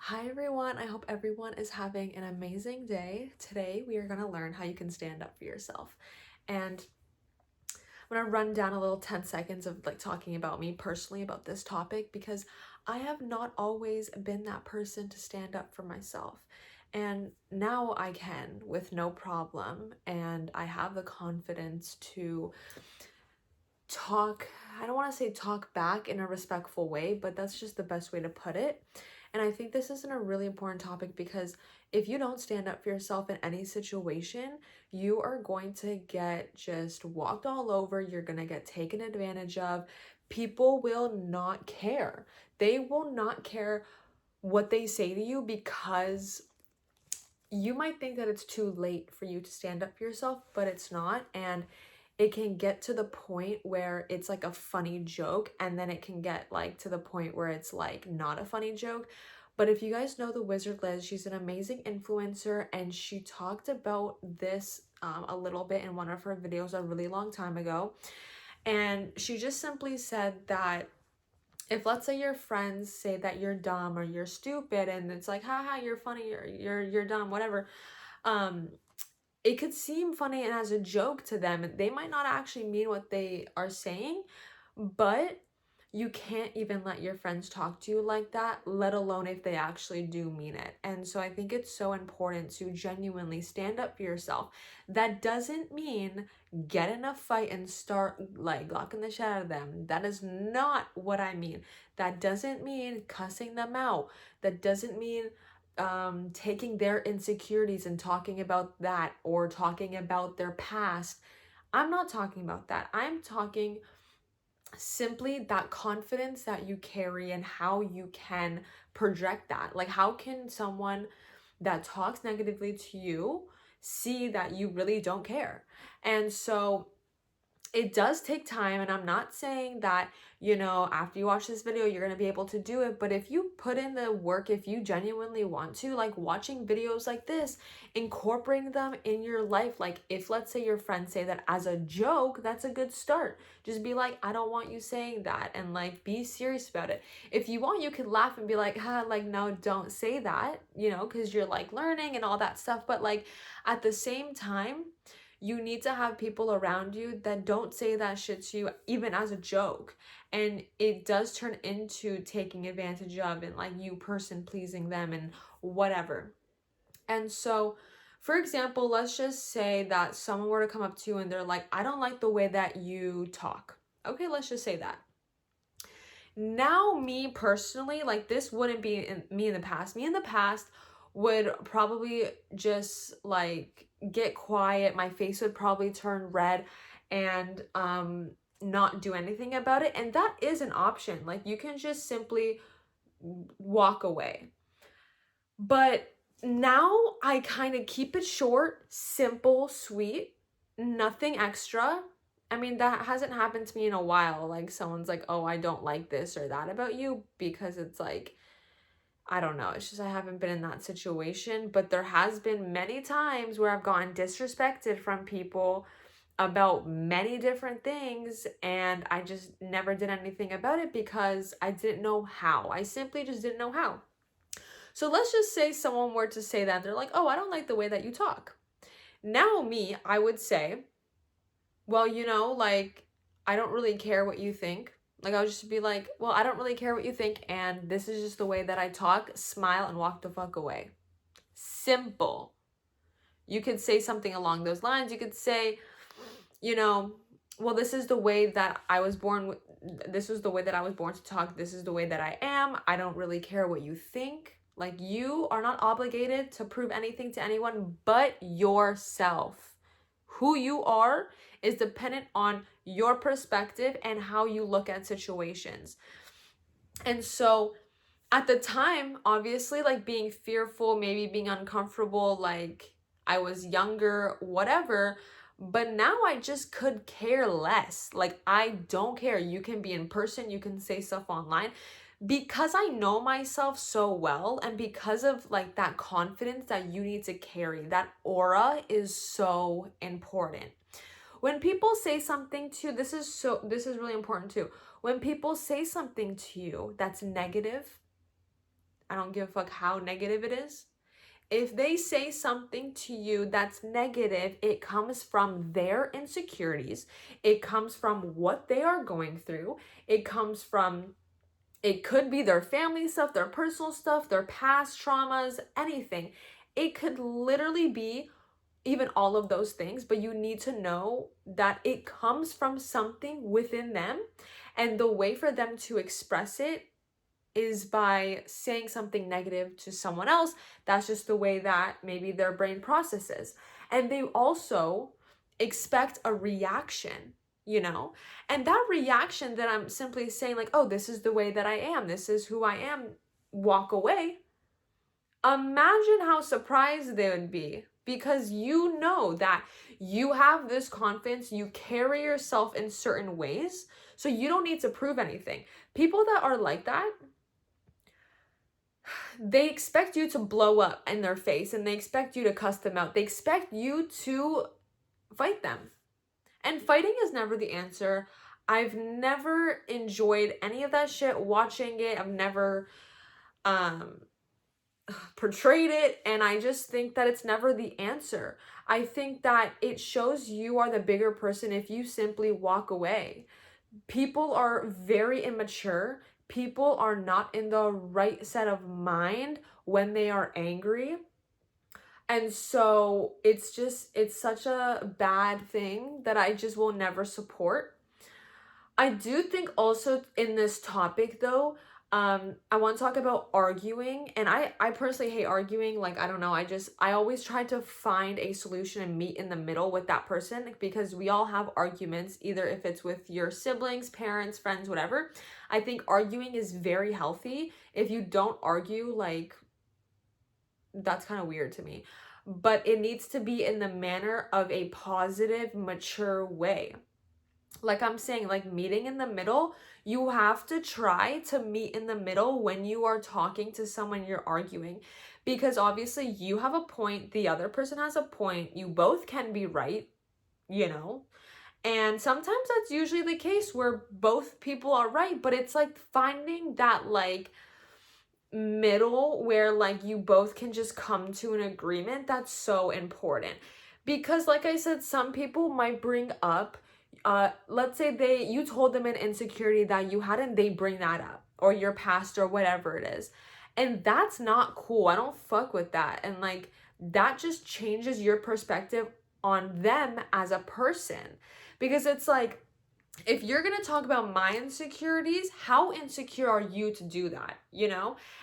Hi everyone, I hope everyone is having an amazing day. Today we are going to learn how you can stand up for yourself. And I'm going to run down a little 10 seconds of talking about me personally about this topic because I have not always been that person to stand up for myself. And now I can with no problem, and I have the confidence to talk. I don't want to say talk back in a respectful way, but that's just the best way to put it. And I think this isn't a really important topic because if you don't stand up for yourself in any situation, you are going to get just walked all over. You're going to get taken advantage of. People will not care. They will not care what they say to you because you might think that it's too late for you to stand up for yourself, but it's not. And it can get to the point where it's like a funny joke, and then it can get like to the point where it's like not a funny joke. But if you guys know the Wizard Liz, she's an amazing influencer, and she talked about this a little bit in one of her videos a really long time ago. And she just simply said that if, let's say, your friends say that you're dumb or you're stupid, and it's like, haha, you're funny, you're dumb, whatever, um it could seem funny and as a joke to them. They might not actually mean what they are saying, but you can't even let your friends talk to you like that, let alone if they actually do mean it. And so I think it's so important to genuinely stand up for yourself. That doesn't mean get in a fight and start like locking the shit out of them. That is not what I mean. That doesn't mean cussing them out. That doesn't mean taking their insecurities and talking about that or talking about their past. I'm not talking about that. I'm talking simply that confidence that you carry and how you can project that. Like, how can someone that talks negatively to you see that you really don't care? And so it does take time, and I'm not saying that, after you watch this video, you're going to be able to do it. But if you put in the work, if you genuinely want to, like watching videos like this, incorporating them in your life, like if, let's say, your friends say that as a joke, that's a good start. Just be like, I don't want you saying that, and like be serious about it. If you want, you could laugh and be like, like, no, don't say that, because you're like learning and all that stuff. But like at the same time, you need to have people around you that don't say that shit to you even as a joke, and it does turn into taking advantage of and like you person pleasing them and whatever. And so, for example, let's just say that someone were to come up to you and they're like, I don't like the way that you talk. Okay, let's just say that. Now, me personally, like, this wouldn't be me in the past. Me in the past would probably just like get quiet. My face would probably turn red and not do anything about it. And that is an option. Like, you can just simply walk away. But now I kind of keep it short, simple, sweet, nothing extra. I mean, that hasn't happened to me in a while. Like, someone's like, oh, I don't like this or that about you, because it's like, I don't know. It's just I haven't been in that situation. But there has been many times where I've gotten disrespected from people about many different things, and I just never did anything about it because I didn't know how. I simply just didn't know how. So let's just say someone were to say that. They're like, oh, I don't like the way that you talk. Now, me, I would say, well, like, I don't really care what you think. Like, I would just be like, well, I don't really care what you think, and this is just the way that I talk, smile, and walk the fuck away. Simple. You could say something along those lines. You could say, well, this is the way that I was born. This is the way that I was born to talk. This is the way that I am. I don't really care what you think. Like, you are not obligated to prove anything to anyone but yourself. Who you are is dependent on your perspective and how you look at situations. And so at the time, obviously, like, being fearful, maybe being uncomfortable, like, I was younger, whatever. But now I just could care less. Like, I don't care. You can be in person, you can say stuff online. Because I know myself so well, and because of like that confidence that you need to carry, that aura is so important. When people say something to you, this is really important too. When people say something to you that's negative, I don't give a fuck how negative it is. If they say something to you that's negative, it comes from their insecurities. It comes from what they are going through. It comes from, it could be their family stuff, their personal stuff, their past traumas, anything. It could literally be even all of those things, but you need to know that it comes from something within them. And the way for them to express it is by saying something negative to someone else. That's just the way that maybe their brain processes. And they also expect a reaction, and that reaction that I'm simply saying, like, oh, this is the way that I am, this is who I am, walk away. Imagine how surprised they would be, because you know that you have this confidence, you carry yourself in certain ways, so you don't need to prove anything. People that are like that, they expect you to blow up in their face, and they expect you to cuss them out. They expect you to fight them. And fighting is never the answer. I've never enjoyed any of that shit watching it. I've never portrayed it, and I just think that it's never the answer. I think that it shows you are the bigger person if you simply walk away. People are very immature. People are not in the right set of mind when they are angry. And so it's such a bad thing that I just will never support. I do think also in this topic though, I want to talk about arguing. And I personally hate arguing. Like, I don't know. I always try to find a solution and meet in the middle with that person, because we all have arguments, either if it's with your siblings, parents, friends, whatever. I think arguing is very healthy. If you don't argue, like, that's kind of weird to me. But it needs to be in the manner of a positive, mature way. Like I'm saying, like meeting in the middle, you have to try to meet in the middle when you are talking to someone you're arguing. Because obviously you have a point, the other person has a point, you both can be right, And sometimes that's usually the case where both people are right, but it's like finding that like middle where like you both can just come to an agreement. That's so important. Because like I said, some people might bring up, let's say you told them an insecurity that you had and they bring that up, or your past or whatever it is. And that's not cool. I don't fuck with that. And like that just changes your perspective on them as a person. Because it's like, if you're going to talk about my insecurities, how insecure are you to do that,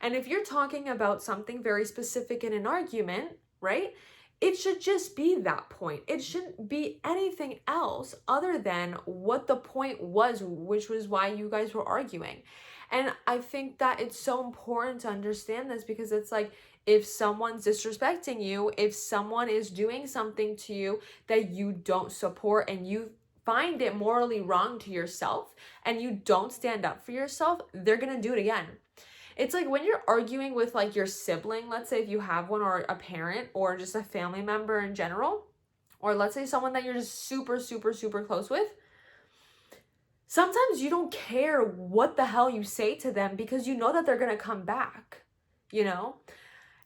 And if you're talking about something very specific in an argument, right? It should just be that point. It shouldn't be anything else other than what the point was, which was why you guys were arguing. And I think that it's so important to understand this, because it's like, if someone's disrespecting you, if someone is doing something to you that you don't support, and you find it morally wrong to yourself, and you don't stand up for yourself, they're gonna do it again. It's like when you're arguing with like your sibling, let's say if you have one, or a parent, or just a family member in general, or let's say someone that you're just super, super, super close with. Sometimes you don't care what the hell you say to them, because you know that they're gonna come back,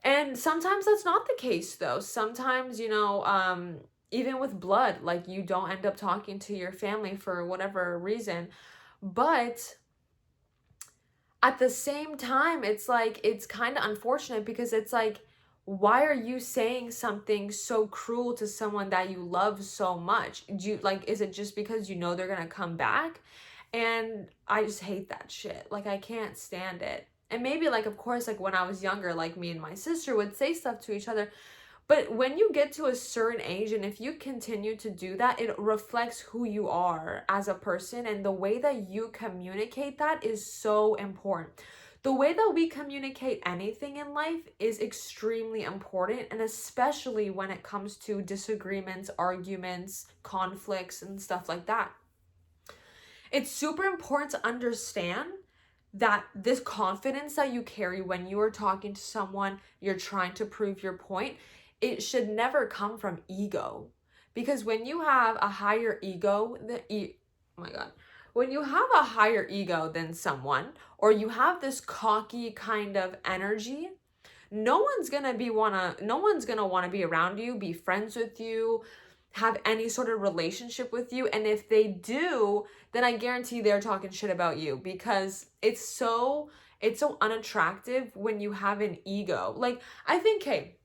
And sometimes that's not the case though. Sometimes, even with blood, like you don't end up talking to your family for whatever reason. But at the same time, it's like, it's kind of unfortunate, because it's like, why are you saying something so cruel to someone that you love so much? Is it just because you know they're gonna come back? And I just hate that shit. Like, I can't stand it. And maybe like, of course, like when I was younger, like me and my sister would say stuff to each other. But when you get to a certain age, and if you continue to do that, it reflects who you are as a person, and the way that you communicate that is so important. The way that we communicate anything in life is extremely important, and especially when it comes to disagreements, arguments, conflicts, and stuff like that. It's super important to understand that this confidence that you carry when you are talking to someone, you're trying to prove your point, it should never come from ego. Because when you have a higher ego, when you have a higher ego than someone, or you have this cocky kind of energy, no one's gonna want to be around you, be friends with you, have any sort of relationship with you. And if they do, then I guarantee they're talking shit about you, because it's so unattractive when you have an ego. Like, I think, hey,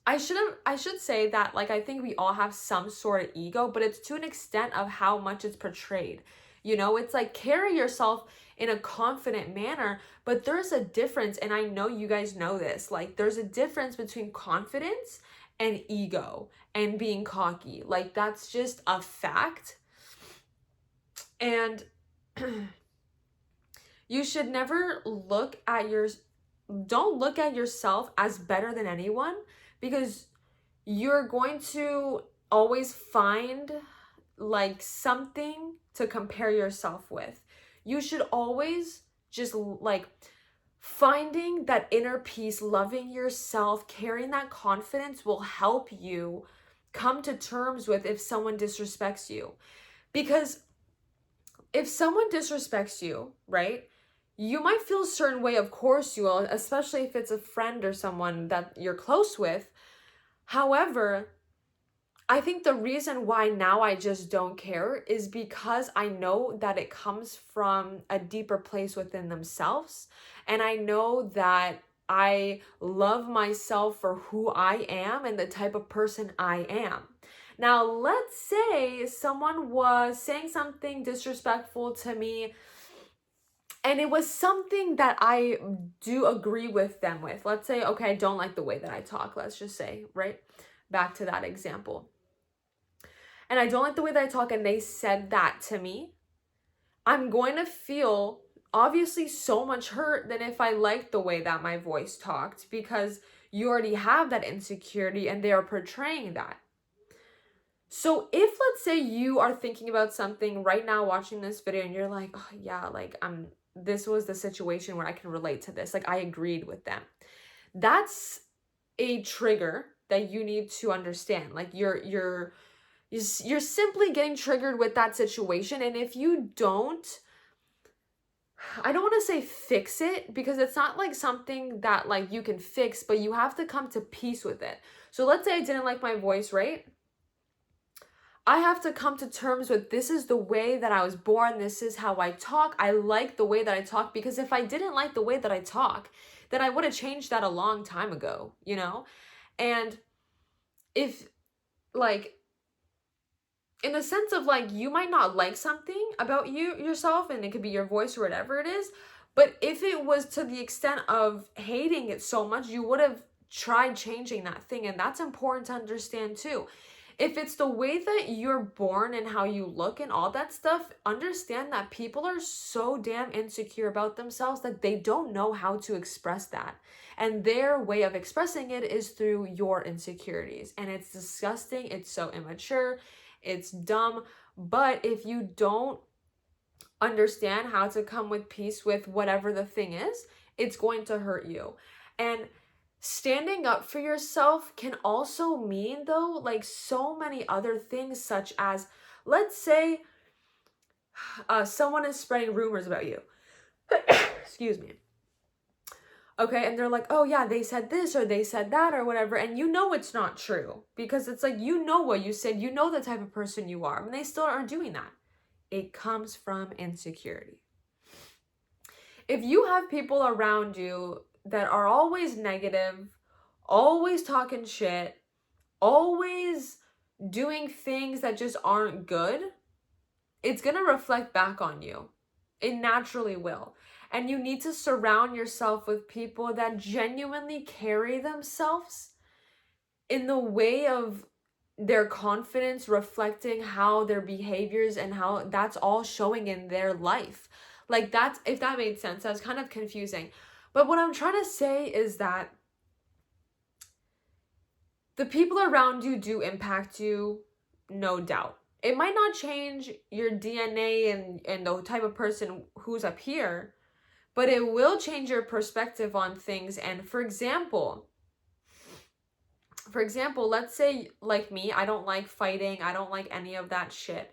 I should say that, like, I think we all have some sort of ego, but it's to an extent of how much it's portrayed. It's like, carry yourself in a confident manner, but there's a difference, and I know you guys know this. Like, there's a difference between confidence and ego and being cocky. Like, that's just a fact. And you should never don't look at yourself as better than anyone, because you're going to always find like something to compare yourself with. You should always just like finding that inner peace, loving yourself, carrying that confidence will help you come to terms with if someone disrespects you. Because if someone disrespects you, right? You might feel a certain way, of course you will, especially if it's a friend or someone that you're close with. However, I think the reason why now I just don't care is because I know that it comes from a deeper place within themselves. And I know that I love myself for who I am and the type of person I am. Now, let's say someone was saying something disrespectful to me, and it was something that I do agree with them with. Let's say, okay, I don't like the way that I talk, let's just say, right? Back to that example. And I don't like the way that I talk, and they said that to me. I'm going to feel obviously so much hurt than if I liked the way that my voice talked, because you already have that insecurity and they are portraying that. So if, let's say, you are thinking about something right now watching this video and you're like, oh yeah, like this was the situation where I can relate to this. Like, I agreed with them. That's a trigger that you need to understand. Like, you're simply getting triggered with that situation. And if you don't, I don't want to say fix it, because it's not like something that like you can fix, but you have to come to peace with it. So let's say I didn't like my voice, right? I have to come to terms with, this is the way that I was born. This is how I talk. I like the way that I talk, because if I didn't like the way that I talk, then I would have changed that a long time ago, And if, like, in the sense of like, you might not like something about yourself, and it could be your voice or whatever it is, but if it was to the extent of hating it so much, you would have tried changing that thing. And that's important to understand too. If it's the way that you're born and how you look and all that stuff, understand that people are so damn insecure about themselves that they don't know how to express that. And their way of expressing it is through your insecurities. And it's disgusting. It's so immature. It's dumb. But if you don't understand how to come with peace with whatever the thing is, it's going to hurt you. And standing up for yourself can also mean, though, like so many other things, such as, let's say someone is spreading rumors about you. Excuse me. Okay, and they're like, oh yeah, they said this or they said that or whatever, and you know it's not true, because it's like, you know what you said, you know the type of person you are, and they still aren't doing that. It comes from insecurity. If you have people around you that are always negative, always talking shit, always doing things that just aren't good, it's going to reflect back on you. It naturally will. And you need to surround yourself with people that genuinely carry themselves in the way of their confidence reflecting how their behaviors and how that's all showing in their life. Like, that's, if that made sense, that was kind of confusing. But what I'm trying to say is that the people around you do impact you, no doubt. It might not change your DNA and the type of person who's up here, but it will change your perspective on things. And for example, let's say, like me, I don't like fighting. I don't like any of that shit.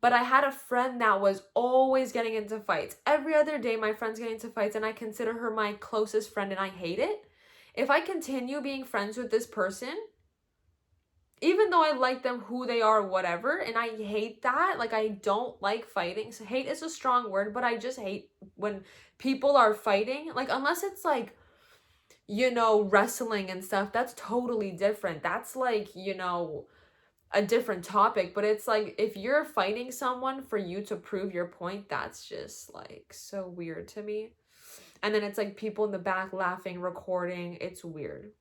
But I had a friend that was always getting into fights. Every other day, my friend's getting into fights, and I consider her my closest friend, and I hate it. If I continue being friends with this person, even though I like them who they are, whatever, and I hate that, like, I don't like fighting. So hate is a strong word, but I just hate when people are fighting. Like, unless it's like, you know, wrestling and stuff, that's totally different. That's like, you know, a different topic. But it's like, if you're fighting someone for you to prove your point, that's just like so weird to me. And then it's like people in the back laughing, recording. It's weird.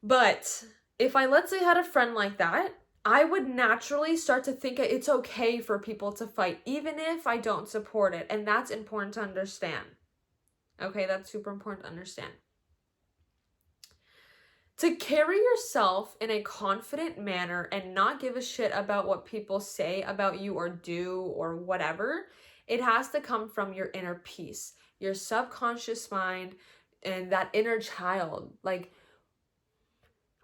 But if I, let's say, had a friend like that, I would naturally start to think it's okay for people to fight, even if I don't support it. And that's important to understand. Okay, that's super important to understand. To carry yourself in a confident manner and not give a shit about what people say about you or do or whatever, it has to come from your inner peace, your subconscious mind, and that inner child. Like,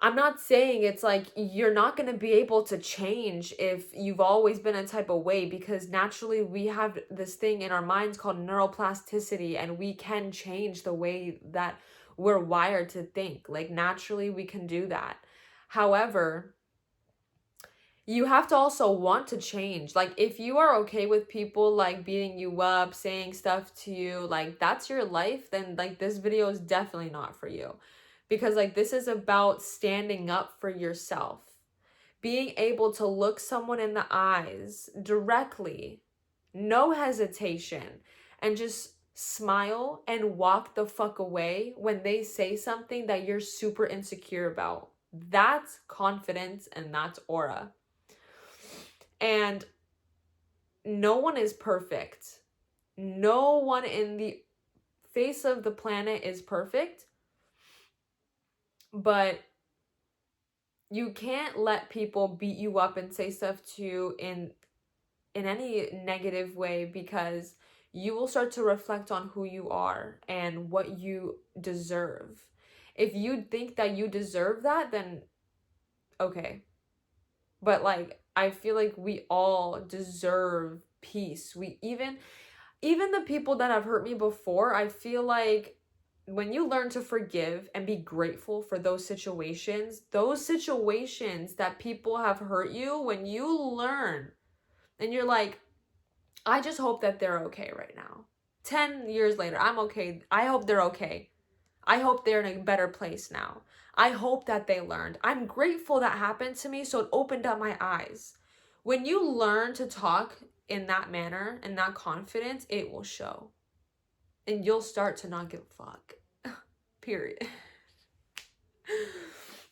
I'm not saying it's like you're not going to be able to change if you've always been a type of way, because naturally we have this thing in our minds called neuroplasticity, and we can change the way that we're wired to think. Like, naturally we can do that. However, you have to also want to change. Like, if you are okay with people like beating you up, saying stuff to you, like that's your life, then like this video is definitely not for you. Because like this is about standing up for yourself. Being able to look someone in the eyes directly, no hesitation, and just smile and walk the fuck away when they say something that you're super insecure about. That's confidence and that's aura. And no one is perfect. No one in the face of the planet is perfect. But you can't let people beat you up and say stuff to you in any negative way, because you will start to reflect on who you are and what you deserve. If you think that you deserve that, then okay. But like, I feel like we all deserve peace. We even the people that have hurt me before, I feel like when you learn to forgive and be grateful for those situations that people have hurt you, when you learn and you're like, I just hope that they're okay right now. 10 years later, I'm okay. I hope they're okay. I hope they're in a better place now. I hope that they learned. I'm grateful that happened to me, so it opened up my eyes. When you learn to talk in that manner and that confidence, it will show. And you'll start to not give a fuck. Period.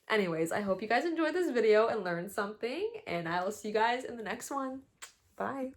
Anyways, I hope you guys enjoyed this video and learned something, and I will see you guys in the next one. Bye.